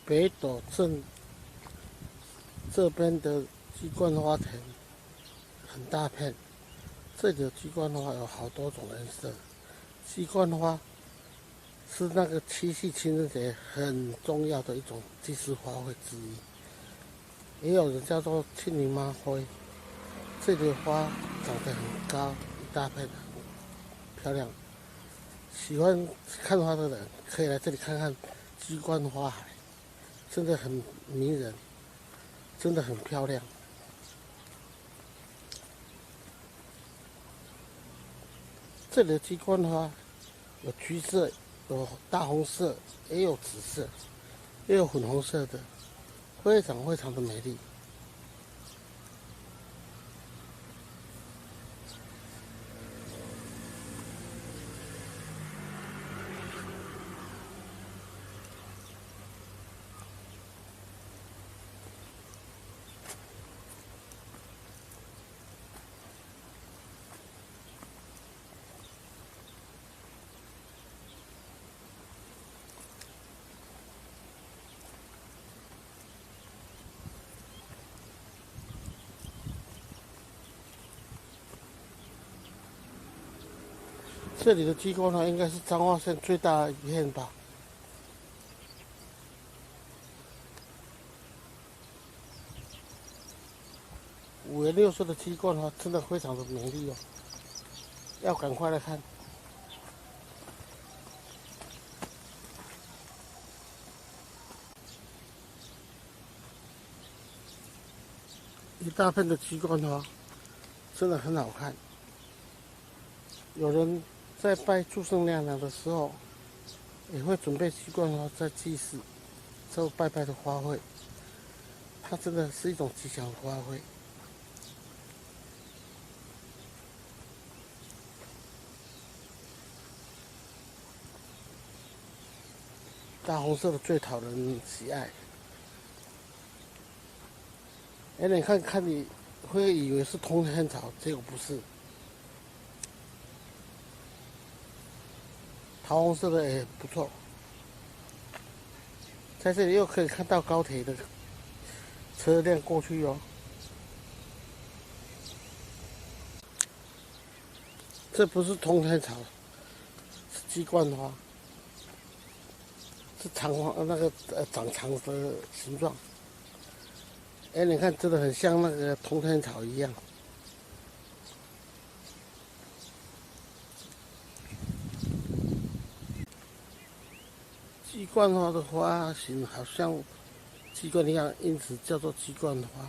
北斗镇这边的鸡冠花田很大片，这里的鸡冠花有好多种颜色。鸡冠花是那个七夕情人节很重要的一种祭祀花卉之一，也有人叫做庆龄妈灰。这里的花长得很高，一大片，很漂亮。喜欢看花的人可以来这里看看鸡冠花海，真的很迷人，真的很漂亮。这里的鸡冠花有橘色，有大红色，也有紫色，也有粉红色的，非常非常的美丽。这里的鸡冠花应该是彰化县最大的一片吧。五颜六色的鸡冠花真的非常的美丽哦，要赶快来看。一大片的鸡冠花，真的很好看。有人在拜祝圣娘娘的时候，也会准备鸡冠花在祭祀，做拜拜的花卉。它真的是一种吉祥的花卉。大红色的最讨人喜爱。你看你会以为是通天草，结果不是。桃红色的也不错，在这里又可以看到高铁的车辆过去哦。这不是通天草，是鸡冠花，是长花那个长长的形状。你看，真的很像那个通天草一样。鸡冠花的花型好像鸡冠一样，因此叫做鸡冠花。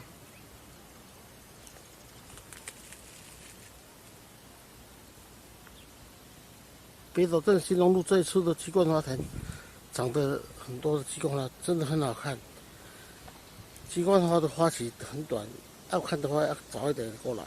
北斗镇兴隆路这一处的鸡冠花田，长得很多的鸡冠花，真的很好看。鸡冠花的花期很短，要看的话要早一点过来。